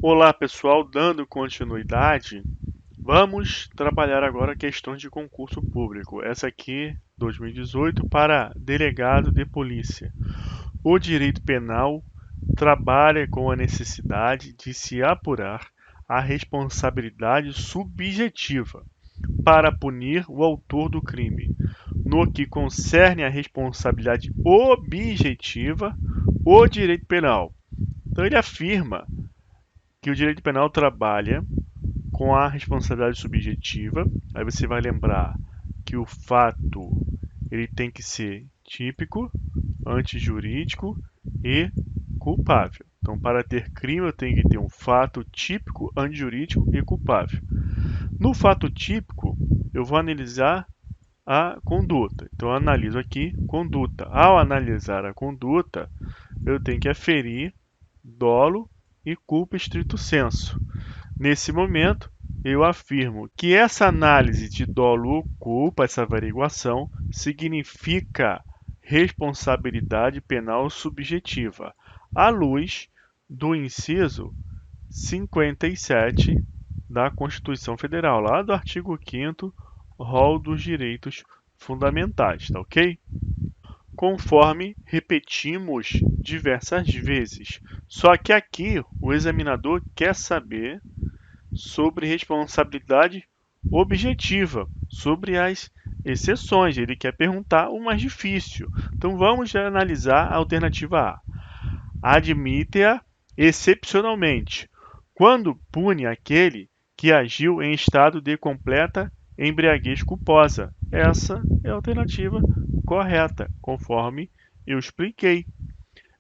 Olá pessoal, dando continuidade, vamos trabalhar agora questões de concurso público. Essa aqui, 2018, para delegado de polícia. O direito penal trabalha com a necessidade de se apurar a responsabilidade subjetiva para punir o autor do crime. No que concerne à responsabilidade objetiva, o direito penal. Então ele afirma que o direito penal trabalha com a responsabilidade subjetiva. Aí você vai lembrar que o fato ele tem que ser típico, antijurídico e culpável. Então, para ter crime, eu tenho que ter um fato típico, antijurídico e culpável. No fato típico, eu vou analisar a conduta. Então, eu analiso aqui conduta. Ao analisar a conduta, eu tenho que aferir dolo e culpa estrito sensu. Nesse momento, eu afirmo que essa análise de dolo ou culpa, essa averiguação, significa responsabilidade penal subjetiva, à luz do inciso 57 da Constituição Federal, lá do artigo 5º, rol dos direitos fundamentais, tá ok? Conforme repetimos diversas vezes. Só que aqui o examinador quer saber sobre responsabilidade objetiva, sobre as exceções. Ele quer perguntar o mais difícil. Então vamos analisar a alternativa A. Admite-a excepcionalmente, quando pune aquele que agiu em estado de completa embriaguez culposa. Essa é a alternativa correta, conforme eu expliquei.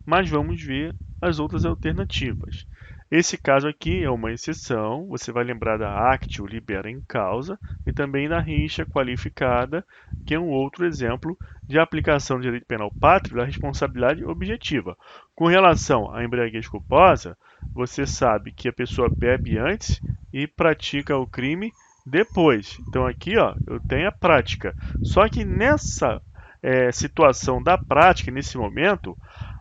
Mas vamos ver as outras alternativas. Esse caso aqui é uma exceção, você vai lembrar da actio libera em causa e também da rixa qualificada, que é um outro exemplo de aplicação do direito penal pátrio da responsabilidade objetiva. Com relação à embriaguez culposa, você sabe que a pessoa bebe antes e pratica o crime depois. Então aqui ó, eu tenho a prática. Só que nessa situação da prática, nesse momento,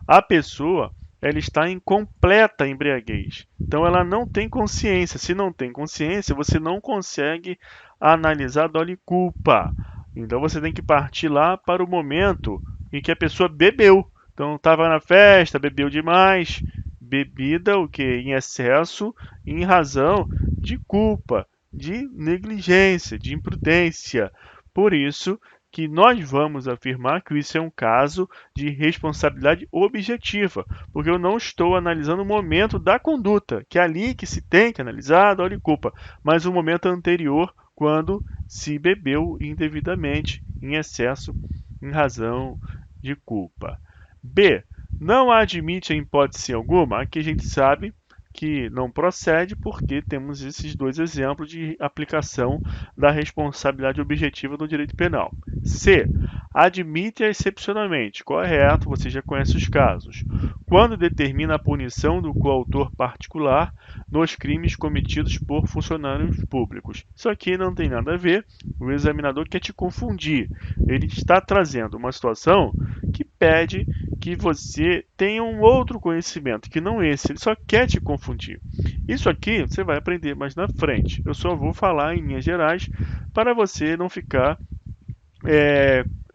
a pessoa ela está em completa embriaguez. Então ela não tem consciência. Se não tem consciência, você não consegue analisar dolo e culpa. Então você tem que partir lá para o momento em que a pessoa bebeu. Então estava na festa, bebeu demais, bebida o que em excesso, em razão de culpa, de negligência, de imprudência. Por isso que nós vamos afirmar que isso é um caso de responsabilidade objetiva, porque eu não estou analisando o momento da conduta, que é ali que se tem que analisar dolo e culpa, mas o momento anterior, quando se bebeu indevidamente, em excesso, em razão de culpa. B. Não admite a hipótese alguma, aqui a gente sabe que não procede porque temos esses dois exemplos de aplicação da responsabilidade objetiva do direito penal. C. Admite excepcionalmente. Correto, você já conhece os casos. Quando determina a punição do coautor particular nos crimes cometidos por funcionários públicos. Isso aqui não tem nada a ver, o examinador quer te confundir. Ele está trazendo uma situação que pede que você tenha um outro conhecimento, que não esse, ele só quer te confundir. Isso aqui você vai aprender mais na frente. Eu só vou falar em linhas gerais para você não ficar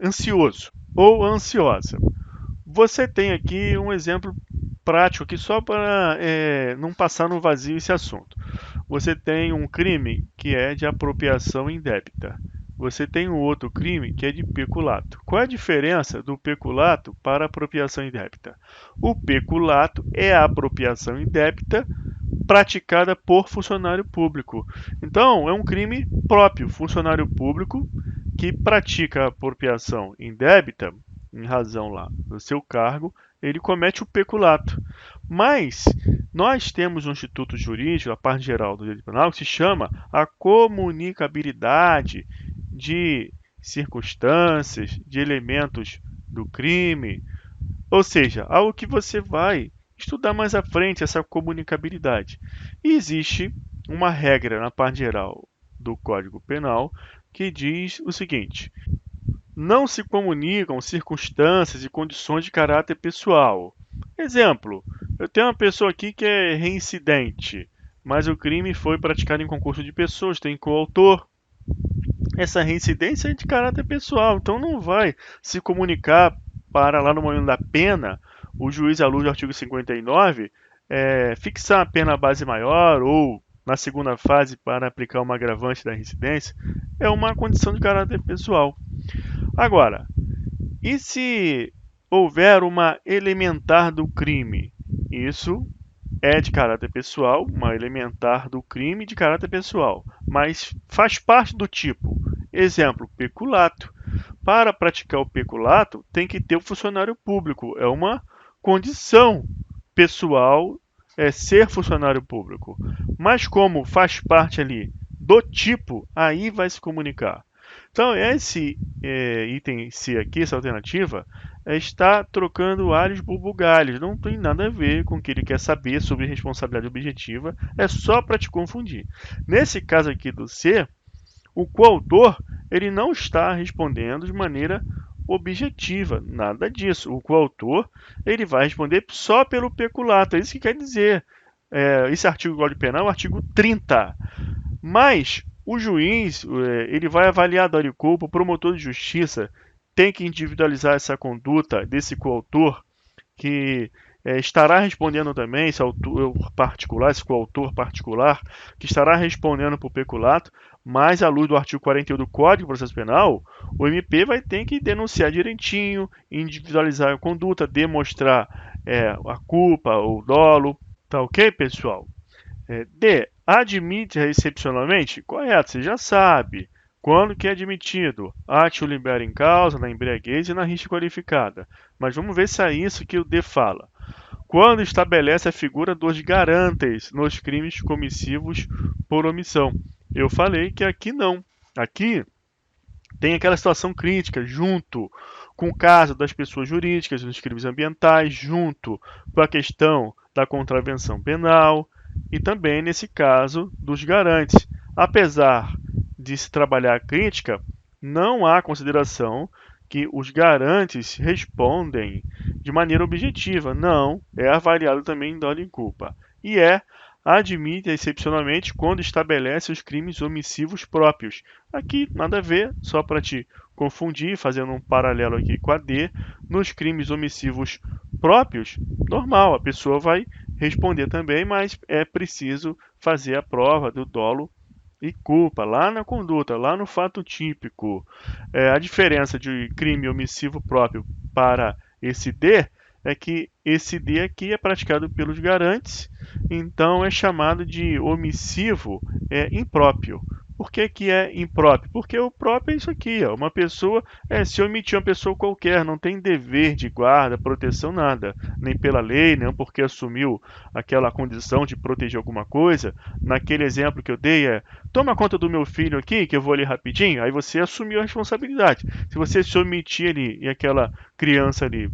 ansioso ou ansiosa. Você tem aqui um exemplo prático aqui só para não passar no vazio esse assunto. Você tem um crime que é de apropriação indébita. Você tem um outro crime que é de peculato. Qual é a diferença do peculato para a apropriação indébita? O peculato é a apropriação indébita praticada por funcionário público. Então, é um crime próprio. Funcionário público que pratica a apropriação indébita, em razão lá do seu cargo, ele comete o peculato. Mas nós temos um instituto jurídico, a parte geral do direito penal, que se chama a comunicabilidade de circunstâncias, de elementos do crime, ou seja, algo que você vai estudar mais à frente, essa comunicabilidade. E existe uma regra na parte geral do Código Penal que diz o seguinte: não se comunicam circunstâncias e condições de caráter pessoal. Exemplo, eu tenho uma pessoa aqui que é reincidente. mas o crime foi praticado em concurso de pessoas, tem coautor. Essa reincidência é de caráter pessoal, então não vai se comunicar para lá no momento da pena, o juiz, à luz do artigo 59, fixar a pena base maior ou na segunda fase para aplicar uma agravante da reincidência, é uma condição de caráter pessoal. Agora, e se houver uma elementar do crime? Isso é de caráter pessoal, uma elementar do crime de caráter pessoal, mas faz parte do tipo. Exemplo, peculato. Para praticar o peculato, tem que ter o funcionário público. É uma condição pessoal ser funcionário público. Mas como faz parte ali do tipo, aí vai se comunicar. Então, esse item C aqui, essa alternativa, está trocando alhos por bugalhos. Não tem nada a ver com o que ele quer saber sobre responsabilidade objetiva. É só para te confundir. Nesse caso aqui do C, o coautor ele não está respondendo de maneira objetiva, nada disso. O coautor ele vai responder só pelo peculato. É isso que quer dizer. Esse artigo do Código Penal é o artigo 30. Mas o juiz ele vai avaliar a dor e culpa, o promotor de justiça tem que individualizar essa conduta desse coautor, que estará respondendo também, esse autor particular, esse coautor particular, que estará respondendo por peculato, mas à luz do artigo 41 do Código de Processo Penal, o MP vai ter que denunciar direitinho, individualizar a conduta, demonstrar a culpa ou dolo. Tá ok, pessoal? D. Admite excepcionalmente? Correto, você já sabe. Quando que é admitido? Ate o libera em causa, na embriaguez e na rixa qualificada. Mas vamos ver se é isso que o D fala. Quando estabelece a figura dos garantes nos crimes comissivos por omissão. Eu falei que aqui não. Aqui tem aquela situação crítica junto com o caso das pessoas jurídicas nos crimes ambientais, junto com a questão da contravenção penal e também nesse caso dos garantes. Apesar de se trabalhar a crítica, não há consideração que os garantes respondem de maneira objetiva. Não, é avaliado também dolo e culpa. E admite excepcionalmente quando estabelece os crimes omissivos próprios. Aqui nada a ver, só para te confundir, fazendo um paralelo aqui com a D, nos crimes omissivos próprios, normal, a pessoa vai responder também, mas é preciso fazer a prova do dolo e culpa, lá na conduta, lá no fato típico. A diferença de crime omissivo próprio para esse D é que esse D aqui é praticado pelos garantes, então é chamado de omissivo impróprio. Por que, que é impróprio? Porque o próprio é isso aqui, ó. Uma pessoa, se omitir uma pessoa qualquer, não tem dever de guarda, proteção, nada. Nem pela lei, nem porque assumiu aquela condição de proteger alguma coisa. Naquele exemplo que eu dei, toma conta do meu filho aqui, que eu vou ali rapidinho, aí você assumiu a responsabilidade. Se você se omitir ali e aquela criança ali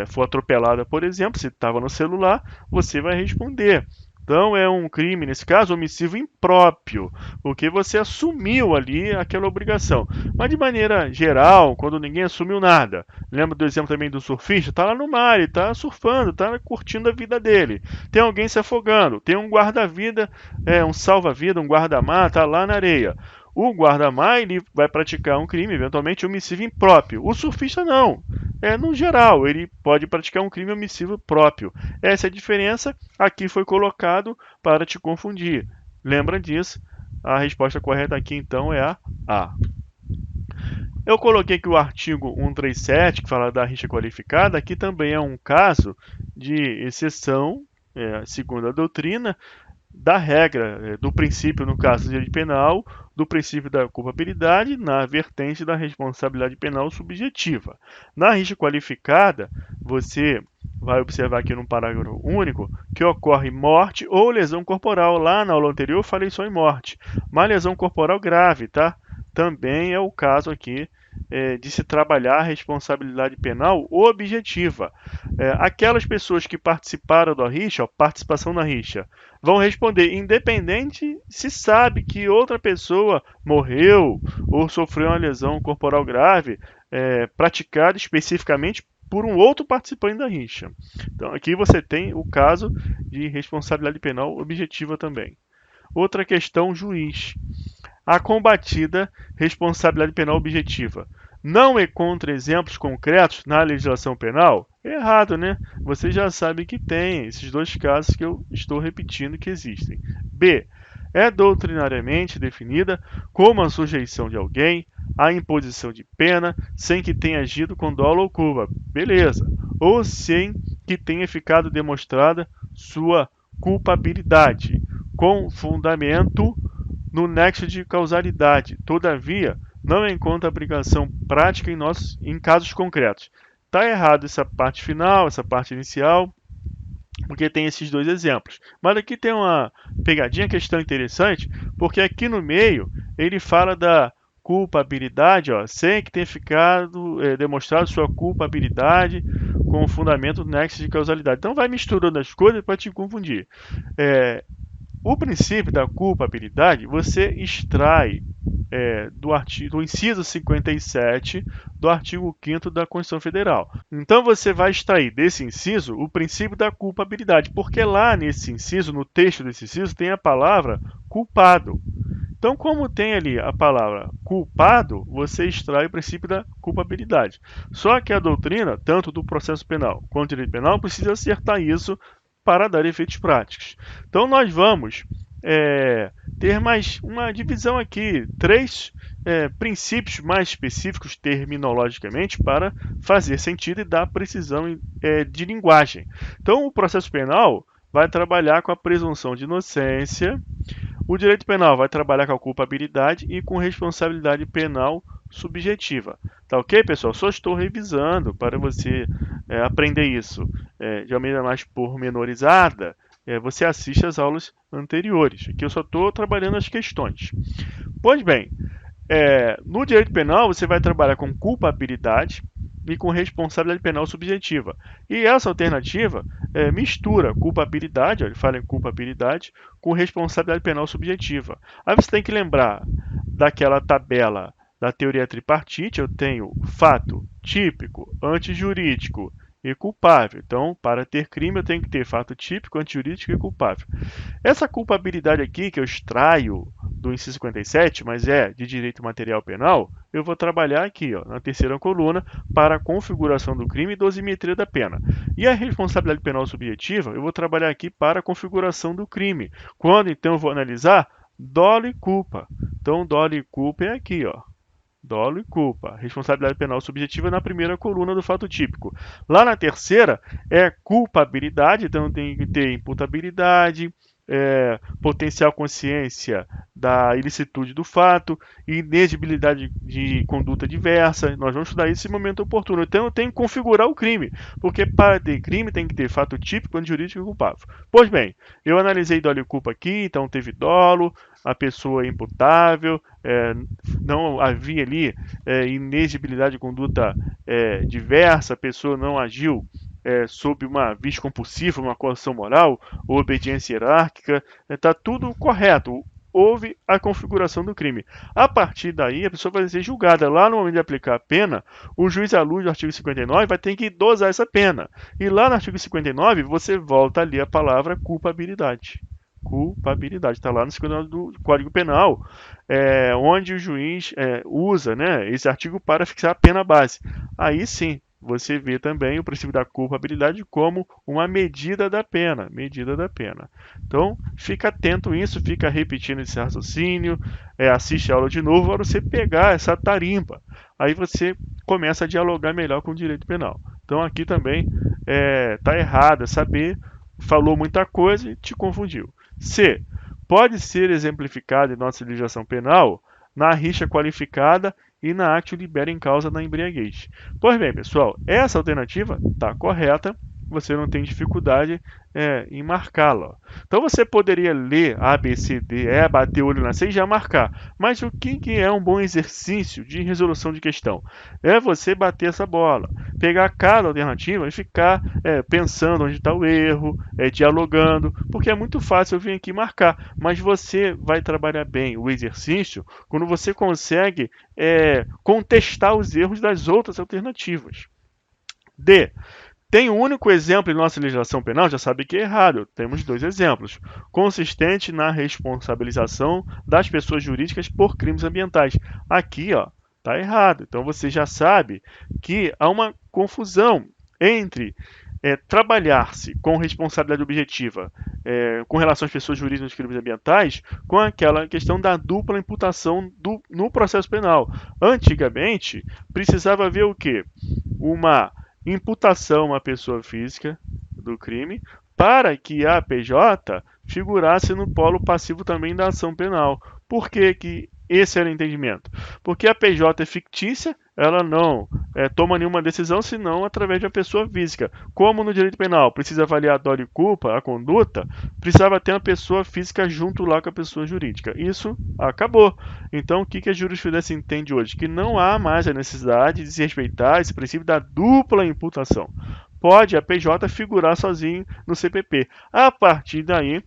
for atropelada, por exemplo, se estava no celular, você vai responder. Então é um crime, nesse caso, omissivo impróprio, porque você assumiu ali aquela obrigação. Mas de maneira geral, quando ninguém assumiu nada, lembra do exemplo também do surfista? Está lá no mar, ele está surfando, está curtindo a vida dele. Tem alguém se afogando, tem um guarda-vida, um salva-vida, um guarda-mar, está lá na areia. O guarda-mar ele vai praticar um crime, eventualmente omissivo impróprio. O surfista não. No geral, ele pode praticar um crime omissivo próprio. Essa é a diferença. Aqui foi colocado para te confundir. Lembra disso? A resposta correta aqui então é a A. Eu coloquei aqui o artigo 137, que fala da rixa qualificada. Aqui também é um caso de exceção, segundo a doutrina, da regra, do princípio, no caso do direito penal, do princípio da culpabilidade na vertente da responsabilidade penal subjetiva. Na rixa qualificada, você vai observar aqui no parágrafo único que ocorre morte ou lesão corporal. Lá na aula anterior eu falei só em morte, mas lesão corporal grave, tá? Também é o caso aqui de se trabalhar a responsabilidade penal objetiva. Aquelas pessoas que participaram da rixa, participação na rixa, vão responder independente se sabe que outra pessoa morreu ou sofreu uma lesão corporal grave praticada especificamente por um outro participante da rixa. Então, aqui você tem o caso de responsabilidade penal objetiva também. Outra questão, juiz. A combatida responsabilidade penal objetiva não encontra exemplos concretos na legislação penal? Errado, né? Você já sabe que tem esses dois casos que eu estou repetindo que existem. B. É doutrinariamente definida como a sujeição de alguém à imposição de pena sem que tenha agido com dolo ou culpa. Beleza. Ou sem que tenha ficado demonstrada sua culpabilidade, com fundamento no nexo de causalidade. Todavia, não encontra aplicação prática em casos concretos. Está errado essa parte final, essa parte inicial, porque tem esses dois exemplos. Mas aqui tem uma pegadinha, questão interessante, porque aqui no meio ele fala da culpabilidade, ó, sem que tenha ficado demonstrado sua culpabilidade com o fundamento do nexo de causalidade. Então vai misturando as coisas para te confundir. O princípio da culpabilidade você extrai do inciso 57 do artigo 5º da Constituição Federal. Então você vai extrair desse inciso o princípio da culpabilidade, porque lá nesse inciso, no texto desse inciso, tem a palavra culpado. Então, como tem ali a palavra culpado, você extrai o princípio da culpabilidade. Só que a doutrina, tanto do processo penal quanto do direito penal, precisa acertar isso para dar efeitos práticos. Então, nós vamos ter mais uma divisão aqui, três princípios mais específicos terminologicamente para fazer sentido e dar precisão de linguagem. Então, o processo penal vai trabalhar com a presunção de inocência, o direito penal vai trabalhar com a culpabilidade e com responsabilidade penal subjetiva. Tá ok, pessoal? Só estou revisando para você aprender isso de uma maneira mais pormenorizada. Você assiste às aulas anteriores. Aqui eu só estou trabalhando as questões. Pois bem, no direito penal você vai trabalhar com culpabilidade e com responsabilidade penal subjetiva. E essa alternativa mistura culpabilidade, ele fala em culpabilidade, com responsabilidade penal subjetiva. Aí você tem que lembrar daquela tabela da teoria tripartite, eu tenho fato típico, antijurídico e culpável. Então, para ter crime, eu tenho que ter fato típico, antijurídico e culpável. Essa culpabilidade aqui, que eu extraio do inciso 57, mas é de direito material penal, eu vou trabalhar aqui, ó, na terceira coluna, para a configuração do crime e dosimetria da pena. E a responsabilidade penal subjetiva, eu vou trabalhar aqui para a configuração do crime. Quando, então, eu vou analisar dolo e culpa. Então, dolo e culpa é aqui, ó. Dolo e culpa. Responsabilidade penal subjetiva na primeira coluna do fato típico. Lá na terceira é culpabilidade, então tem que ter imputabilidade, potencial consciência da ilicitude do fato, inexigibilidade de conduta diversa. Nós vamos estudar isso em momento oportuno. Então eu tenho que configurar o crime, porque para ter crime tem que ter fato típico, antijurídico e culpável. Pois bem, eu analisei dolo e culpa aqui, então teve dolo, a pessoa é imputável, não havia ali inexigibilidade de conduta diversa, a pessoa não agiu sob uma vício compulsiva, uma coação moral ou obediência hierárquica, está tudo correto. Houve a configuração do crime. A partir daí, a pessoa vai ser julgada. Lá no momento de aplicar a pena, o juiz à luz do artigo 59 vai ter que dosar essa pena. E lá no artigo 59, você volta ali a palavra culpabilidade. Culpabilidade, está lá no 59 do Código Penal, onde o juiz usa esse artigo para fixar a pena base. Aí sim, você vê também o princípio da culpabilidade como uma medida da pena. Medida da pena. Então, fica atento a isso, fica repetindo esse raciocínio, assiste a aula de novo para você pegar essa tarimba. Aí você começa a dialogar melhor com o direito penal. Então, aqui também está errado saber, falou muita coisa e te confundiu. C. Pode ser exemplificado em nossa legislação penal na rixa qualificada e na actio libera em causa da embriaguez. Pois bem, pessoal, essa alternativa está correta, você não tem dificuldade em marcá-la. Então você poderia ler A, B, C, D, bater o olho na C e já marcar. Mas o que é um bom exercício de resolução de questão? É você bater essa bola, pegar cada alternativa e ficar pensando onde está o erro, dialogando, porque é muito fácil eu vir aqui marcar, mas você vai trabalhar bem o exercício quando você consegue contestar os erros das outras alternativas. D. Tem um único exemplo em nossa legislação penal, já sabe que é errado. Temos dois exemplos. Consistente na responsabilização das pessoas jurídicas por crimes ambientais. Aqui, ó, tá errado. Então você já sabe que há uma confusão entre trabalhar-se com responsabilidade objetiva com relação às pessoas jurídicas nos crimes ambientais com aquela questão da dupla imputação no processo penal. Antigamente, precisava haver o quê? Uma imputação à pessoa física do crime para que a PJ figurasse no polo passivo também da ação penal. Por que esse era o entendimento? Porque a PJ é fictícia, ela não toma nenhuma decisão senão através de uma pessoa física. Como no direito penal precisa avaliar a dolo e culpa, a conduta, precisava ter uma pessoa física junto lá com a pessoa jurídica. Isso acabou. Então, o que a jurisprudência entende hoje? Que não há mais a necessidade de se respeitar esse princípio da dupla imputação. Pode a PJ figurar sozinho no CPP. A partir daí,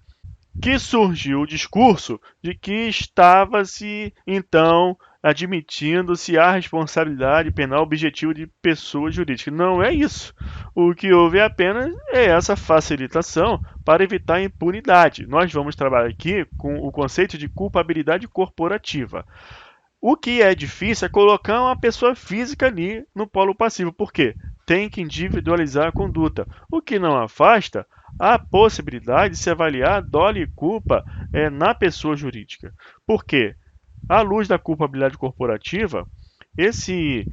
que surgiu o discurso de que estava-se, então, admitindo-se a responsabilidade penal objetiva de pessoa jurídica. Não é isso. O que houve apenas é essa facilitação para evitar a impunidade. Nós vamos trabalhar aqui com o conceito de culpabilidade corporativa. O que é difícil é colocar uma pessoa física ali no polo passivo. Por quê? Tem que individualizar a conduta, o que não afasta a possibilidade de se avaliar dolo e culpa na pessoa jurídica. Por quê? À luz da culpabilidade corporativa, esse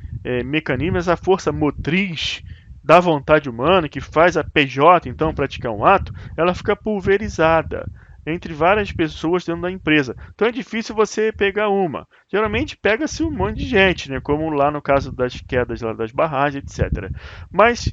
mecanismo, essa força motriz da vontade humana que faz a PJ então praticar um ato, ela fica pulverizada entre várias pessoas dentro da empresa. Então é difícil você pegar uma. Geralmente pega-se um monte de gente, né? Como lá no caso das quedas lá das barragens, etc. Mas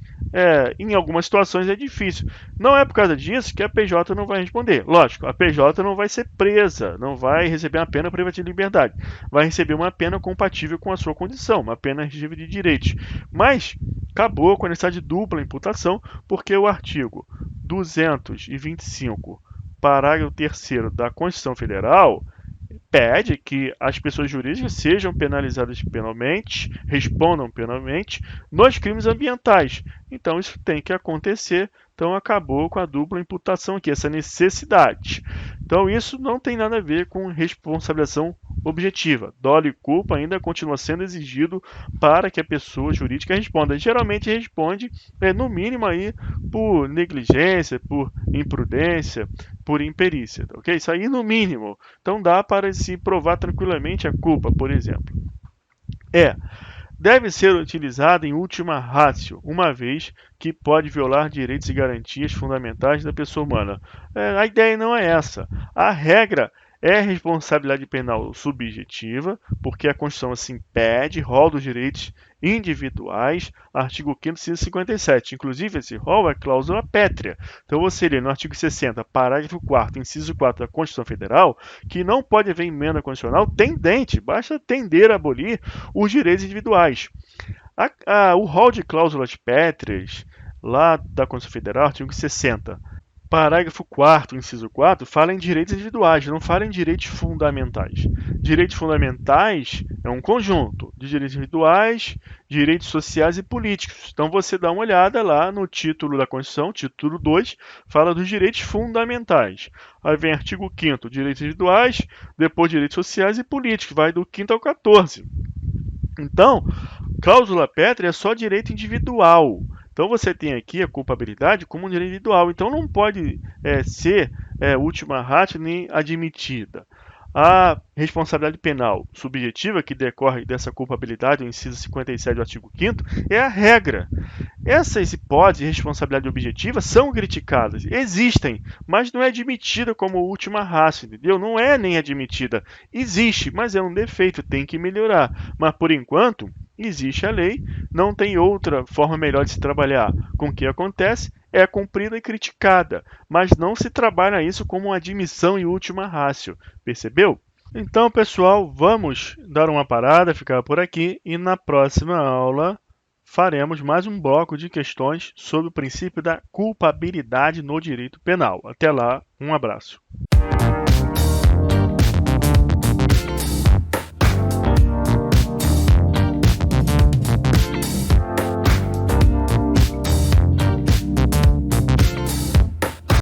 em algumas situações é difícil. Não é por causa disso que a PJ não vai responder. Lógico, a PJ não vai ser presa, não vai receber uma pena privativa de liberdade. Vai receber uma pena compatível com a sua condição, uma pena regível de direitos. Mas acabou com a necessidade de dupla imputação, porque o artigo 225 parágrafo 3º da Constituição Federal pede que as pessoas jurídicas sejam penalizadas penalmente, respondam penalmente nos crimes ambientais. Então isso tem que acontecer. Então acabou com a dupla imputação aqui, essa necessidade. Então isso não tem nada a ver com responsabilização objetiva. Dolo e culpa ainda continua sendo exigido para que a pessoa jurídica responda. Geralmente responde, no mínimo aí, por negligência, por imprudência, por imperícia, ok? Isso aí no mínimo. Então dá para se provar tranquilamente a culpa, por exemplo. Deve ser utilizada em última ratio, uma vez que pode violar direitos e garantias fundamentais da pessoa humana. A ideia não é essa. A regra é responsabilidade penal subjetiva, porque a Constituição assim pede, rol dos direitos individuais, artigo 5º, 157. Inclusive, esse rol é cláusula pétrea. Então, você lê no artigo 60, parágrafo 4º, inciso 4 da Constituição Federal, que não pode haver emenda constitucional tendente, basta tender a abolir os direitos individuais. O rol de cláusulas pétreas, lá da Constituição Federal, artigo 60, parágrafo 4º, inciso 4, fala em direitos individuais, não fala em direitos fundamentais. Direitos fundamentais é um conjunto de direitos individuais, direitos sociais e políticos. Então você dá uma olhada lá no título da Constituição, título 2, fala dos direitos fundamentais. Aí vem artigo 5º, direitos individuais, depois direitos sociais e políticos, vai do 5º ao 14. Então, cláusula pétrea é só direito individual. Então você tem aqui a culpabilidade como um direito individual. Então não pode ser última ratio nem admitida. A responsabilidade penal subjetiva que decorre dessa culpabilidade, o inciso 57 do artigo 5º, é a regra. Essas hipóteses de responsabilidade objetiva são criticadas, existem, mas não é admitida como última ratio, entendeu? Não é nem admitida. Existe, mas é um defeito, tem que melhorar. Mas por enquanto, existe a lei, não tem outra forma melhor de se trabalhar com o que acontece, é cumprida e criticada, mas não se trabalha isso como uma admissão e última ratio, percebeu? Então, pessoal, vamos dar uma parada, ficar por aqui e na próxima aula faremos mais um bloco de questões sobre o princípio da culpabilidade no direito penal. Até lá, um abraço.